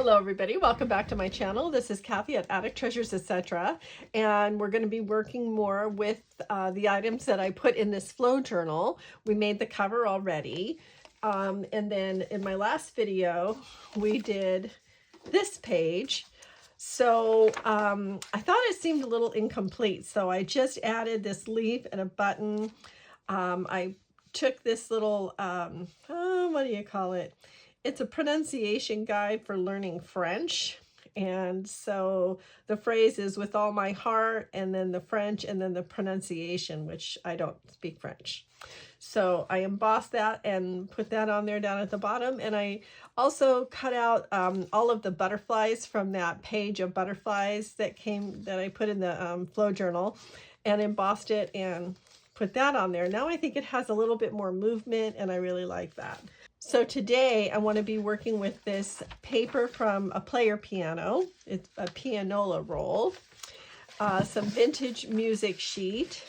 Hello everybody, welcome back to my channel. This is Kathy at Attic Treasures Etc. And we're going to be working more with the items that I put in this flow journal. We made the cover already. And then in my last video, we did this page. So I thought it seemed a little incomplete. So I just added this leaf and a button. I took this little, what do you call it? It's a pronunciation guide for learning French. And so the phrase is with all my heart, and then the French, and then the pronunciation, which I don't speak French. So I embossed that and put that on there down at the bottom. And I also cut out all of the butterflies from that page of butterflies that I put in the flow journal, and embossed it and put that on there. Now I think it has a little bit more movement, and I really like that. So today I want to be working with this paper from a player piano. It's a pianola roll, some vintage music sheet,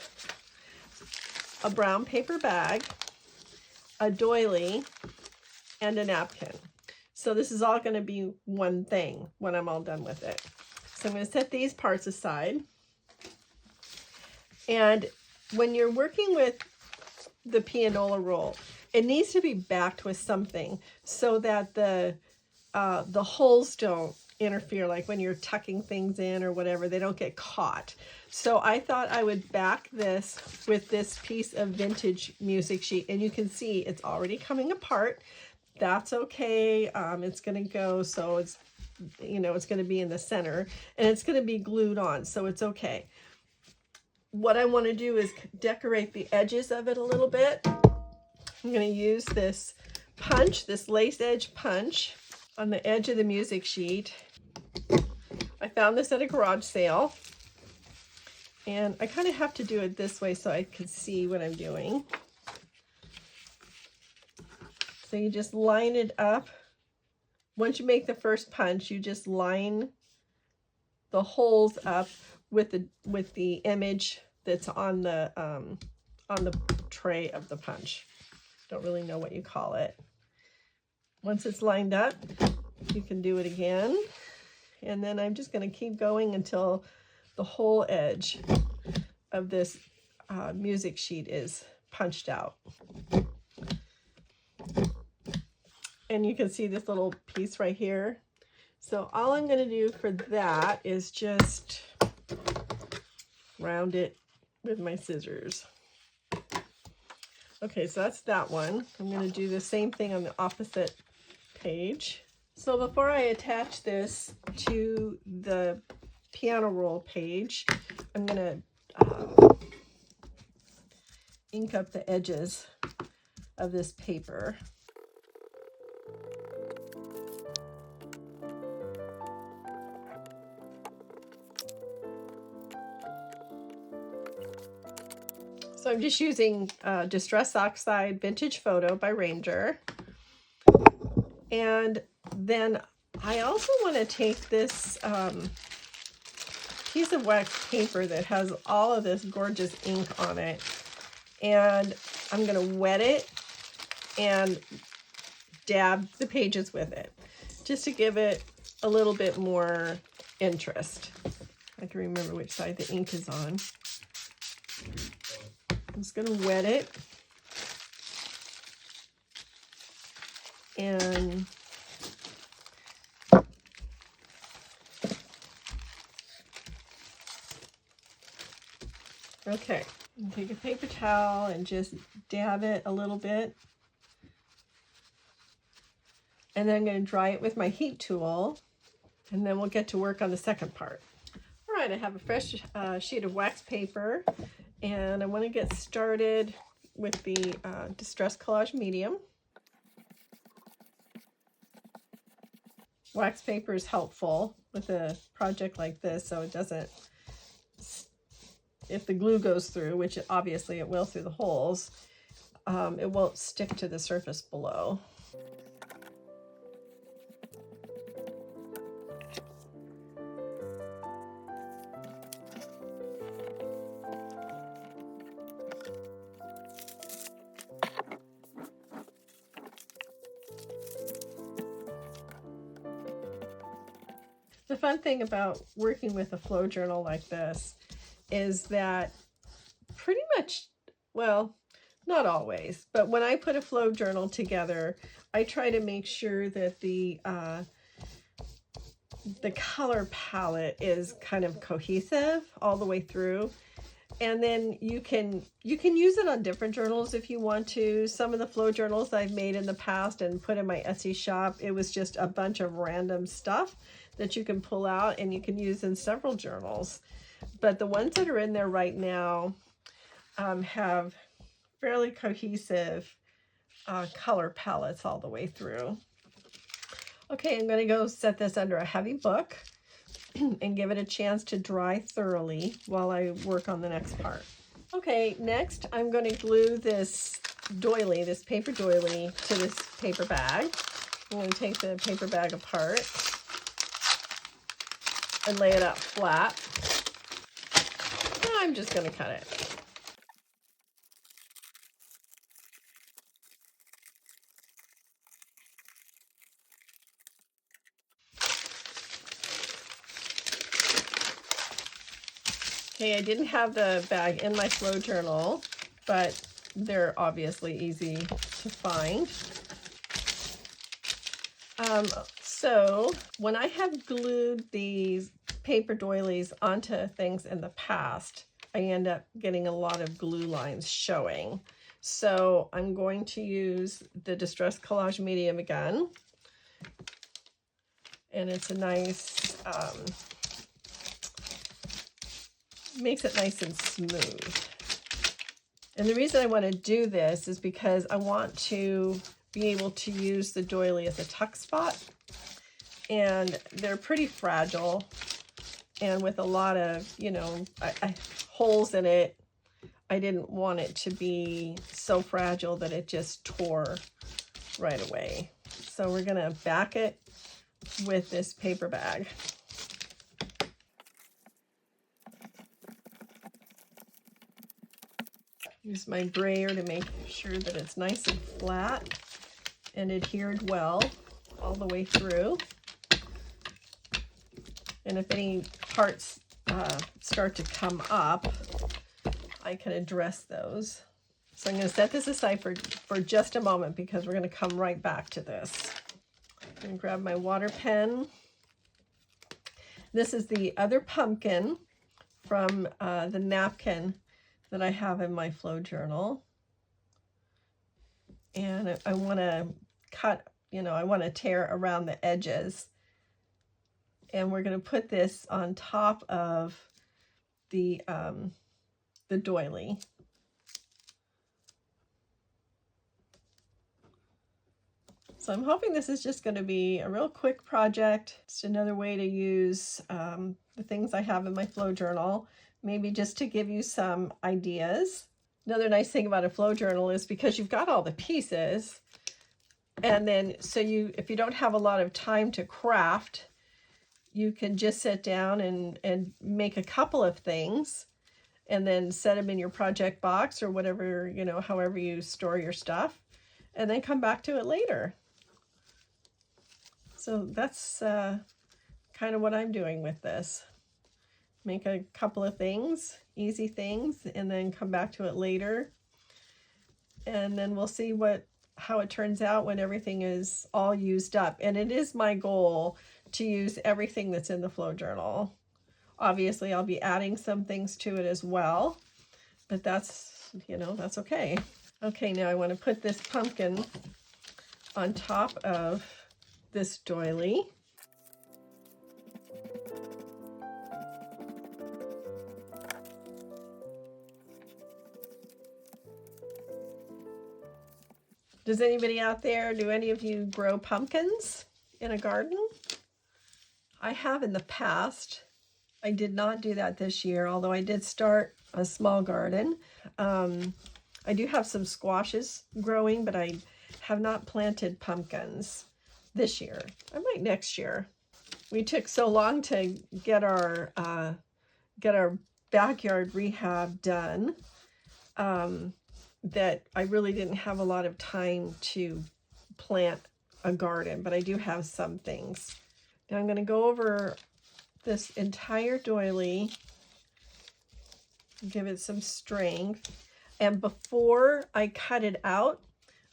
a brown paper bag, a doily, and a napkin. So this is all going to be one thing when I'm all done with it. So I'm going to set these parts aside. And when you're working with the pianola roll, it needs to be backed with something so that the holes don't interfere, like when you're tucking things in or whatever, they don't get caught. So I thought I would back this with this piece of vintage music sheet, and you can see it's already coming apart. That's okay. It's going to go, so it's, it's going to be in the center, and it's going to be glued on, so it's okay. What I want to do is decorate the edges of it a little bit. I'm going to use this punch, this lace edge punch on the edge of the music sheet. I found this at a garage sale, and I kind of have to do it this way so I can see what I'm doing. So you just line it up. Once you make the first punch, you just line the holes up with the image that's on the tray of the punch. Don't really know what you call it. Once it's lined up, you can do it again. And then I'm just going to keep going until the whole edge of this music sheet is punched out. And you can see this little piece right here. So all I'm going to do for that is just round it with my scissors. Okay, so that's that one. I'm going to do the same thing on the opposite page. So before I attach this to the piano roll page, I'm going to ink up the edges of this paper. So I'm just using Distress Oxide Vintage Photo by Ranger. And then I also want to take this piece of wax paper that has all of this gorgeous ink on it, and I'm going to wet it and dab the pages with it, just to give it a little bit more interest. I can remember which side the ink is on. I'm just going to wet it and okay, take a paper towel and just dab it a little bit, and then I'm going to dry it with my heat tool, and then we'll get to work on the second part. All right, I have a fresh sheet of wax paper, and I want to get started with the Distress Collage Medium. Wax paper is helpful with a project like this, so it doesn't, if the glue goes through, which obviously it will through the holes, it won't stick to the surface below. The fun thing about working with a flow journal like this is that pretty much, well, not always, but when I put a flow journal together, I try to make sure that the color palette is kind of cohesive all the way through. And then you can use it on different journals if you want to. Some of the flow journals I've made in the past and put in my Etsy shop, it was just a bunch of random stuff that you can pull out and you can use in several journals. But the ones that are in there right now have fairly cohesive color palettes all the way through. Okay, I'm going to go set this under a heavy book and give it a chance to dry thoroughly while I work on the next part. Okay, next I'm going to glue this doily, this paper doily, to this paper bag. I'm going to take the paper bag apart and lay it out flat. Now I'm just going to cut it. Okay, I didn't have the bag in my flow journal, but they're obviously easy to find. So when I have glued these paper doilies onto things in the past, I end up getting a lot of glue lines showing. So I'm going to use the Distress Collage Medium again. And it's a nice, makes it nice and smooth. And the reason I want to do this is because I want to be able to use the doily as a tuck spot. And they're pretty fragile. And with a lot of, holes in it, I didn't want it to be so fragile that it just tore right away. So we're going to back it with this paper bag. Use my brayer to make sure that it's nice and flat and adhered well all the way through. And if any parts start to come up, I can address those. So I'm going to set this aside for just a moment because we're going to come right back to this. I'm going to grab my water pen. This is the other pumpkin from the napkin that I have in my flow journal. And I want to cut, I want to tear around the edges. And we're going to put this on top of the doily. So I'm hoping this is just going to be a real quick project. It's another way to use the things I have in my flow journal, maybe just to give you some ideas. Another nice thing about a flow journal is because you've got all the pieces, and then if you don't have a lot of time to craft, you can just sit down and make a couple of things and then set them in your project box or whatever, however you store your stuff, and then come back to it later. So that's kind of what I'm doing with this. Make a couple of things, easy things, and then come back to it later. And then we'll see how it turns out when everything is all used up. And it is my goal to use everything that's in the flow journal. Obviously, I'll be adding some things to it as well, but that's okay. Okay, now I want to put this pumpkin on top of this doily. Does anybody out there, do any of you grow pumpkins in a garden? I have in the past. I did not do that this year, although I did start a small garden. I do have some squashes growing, but I have not planted pumpkins this year. I might next year. We took so long to get our backyard rehab done that I really didn't have a lot of time to plant a garden, but I do have some things. Now I'm going to go over this entire doily, give it some strength. And before I cut it out,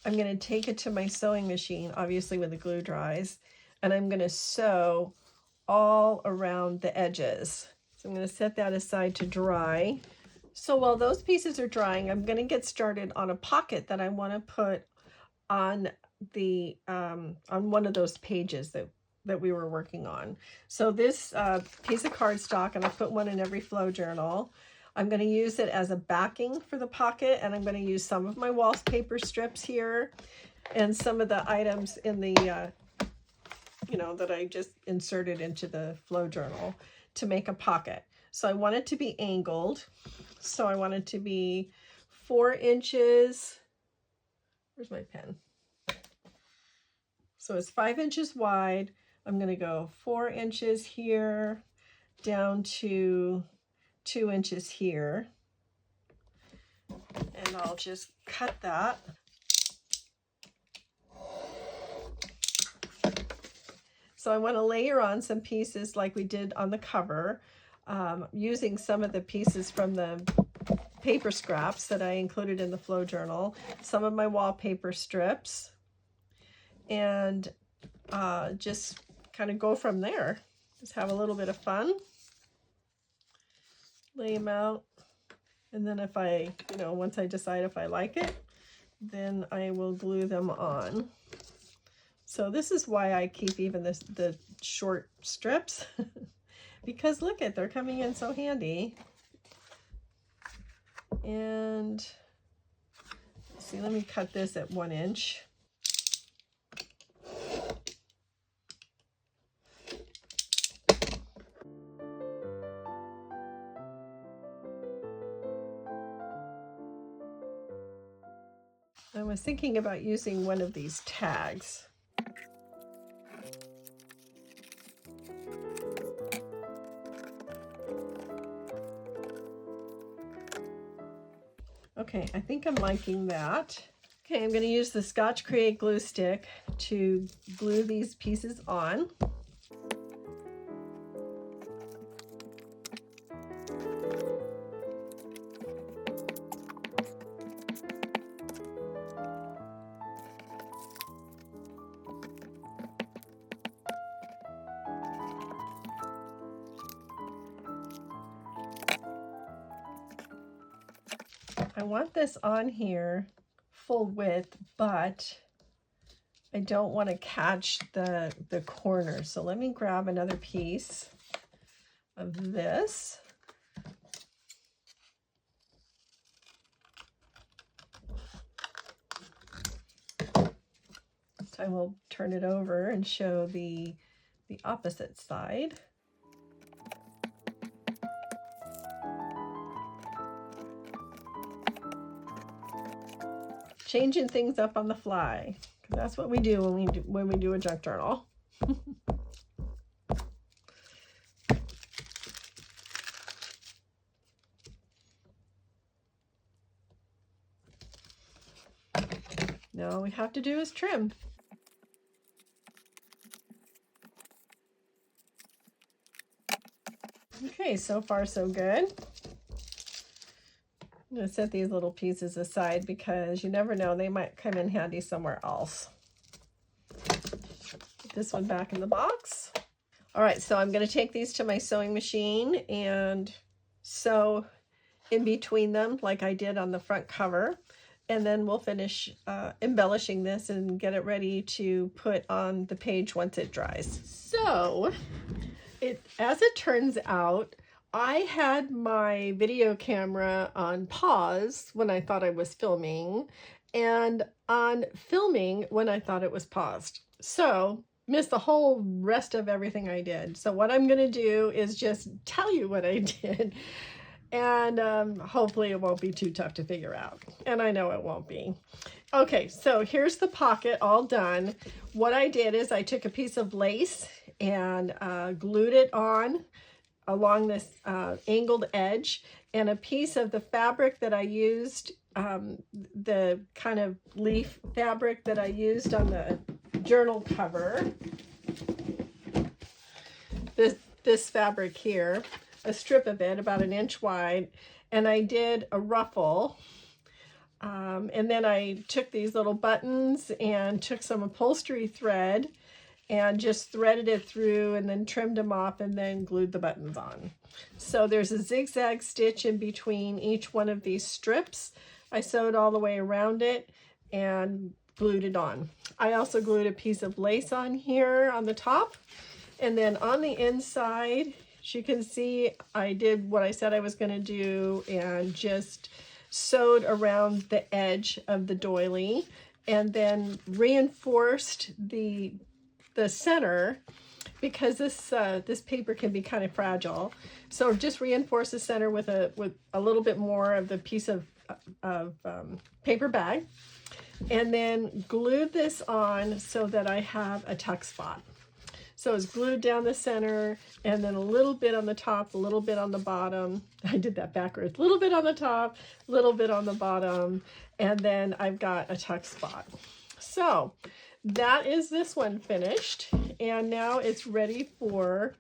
I'm going to take it to my sewing machine, obviously when the glue dries, and I'm going to sew all around the edges. So I'm going to set that aside to dry. So while those pieces are drying, I'm going to get started on a pocket that I want to put on the on one of those pages that we were working on. So this piece of cardstock, and I put one in every flow journal. I'm going to use it as a backing for the pocket, and I'm going to use some of my wallpaper strips here and some of the items in the you know, that I just inserted into the flow journal to make a pocket. So I want it to be angled. So I want it to be 4 inches. Where's my pen? So it's 5 inches wide. I'm going to go 4 inches here down to 2 inches here. And I'll just cut that. So I want to layer on some pieces like we did on the cover, using some of the pieces from the paper scraps that I included in the flow journal, some of my wallpaper strips, and just kind of go from there. Just have a little bit of fun. Lay them out. And then if I, you know, once I decide if I like it, then I will glue them on. So this is why I keep even the short strips, because look at, they're coming in so handy. And see, let me cut this at 1 inch. I was thinking about using one of these tags. Okay, I think I'm liking that. Okay, I'm going to use the Scotch Create glue stick to glue these pieces on. I want this on here full width, but I don't want to catch the corner. So let me grab another piece of this. So I will turn it over and show the opposite side. Changing things up on the fly, because that's what we do when we do a junk journal. Now all we have to do is trim. Okay, so far so good. I'm going to set these little pieces aside because you never know, they might come in handy somewhere else. Put this one back in the box. All right, so I'm going to take these to my sewing machine and sew in between them like I did on the front cover. And then we'll finish embellishing this and get it ready to put on the page once it dries. So, as it turns out, I had my video camera on pause when I thought I was filming, and on filming when I thought it was paused. So, missed the whole rest of everything I did. So what I'm going to do is just tell you what I did, and hopefully it won't be too tough to figure out. And I know it won't be. Okay, so here's the pocket all done. What I did is I took a piece of lace and glued it on along this angled edge, and a piece of the fabric that I used, the kind of leaf fabric that I used on the journal cover. This this fabric here, a strip of it about 1 inch wide, and I did a ruffle. And then I took these little buttons and took some upholstery thread and just threaded it through and then trimmed them off and then glued the buttons on. So there's a zigzag stitch in between each one of these strips. I sewed all the way around it and glued it on. I also glued a piece of lace on here on the top, and then on the inside, as you can see, I did what I said I was going to do and just sewed around the edge of the doily and then reinforced the center, because this paper can be kind of fragile. So just reinforce the center with a little bit more of the piece of paper bag, and then glued this on so that I have a tuck spot. So it's glued down the center, and then a little bit on the top, a little bit on the bottom. I did that backwards. A little bit on the top, a little bit on the bottom, and then I've got a tuck spot. So that is this one finished, and now it's ready for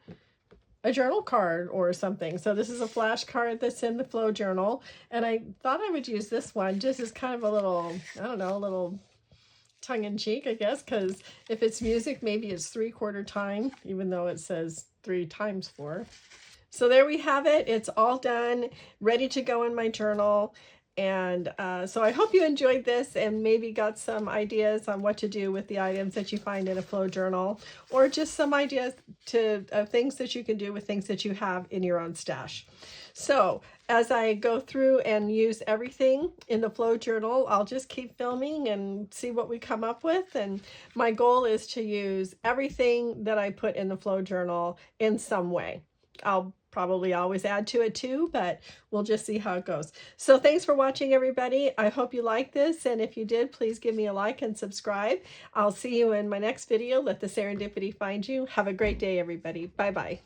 a journal card or something. So this is a flash card that's in the Flow Journal, and I thought I would use this one just as kind of a little, I don't know, a little tongue-in-cheek, I guess, because if it's music, maybe it's 3/4 time, even though it says 3 times 4. So there we have it. It's all done, ready to go in my journal. And so I hope you enjoyed this and maybe got some ideas on what to do with the items that you find in a Flow journal, or just some ideas of things that you can do with things that you have in your own stash. So as I go through and use everything in the Flow journal, I'll just keep filming and see what we come up with. And my goal is to use everything that I put in the Flow journal in some way. I'll probably always add to it too, but we'll just see how it goes. So thanks for watching, everybody. I hope you liked this, and if you did, please give me a like and subscribe. I'll see you in my next video. Let the serendipity find you. Have a great day, everybody. Bye-bye.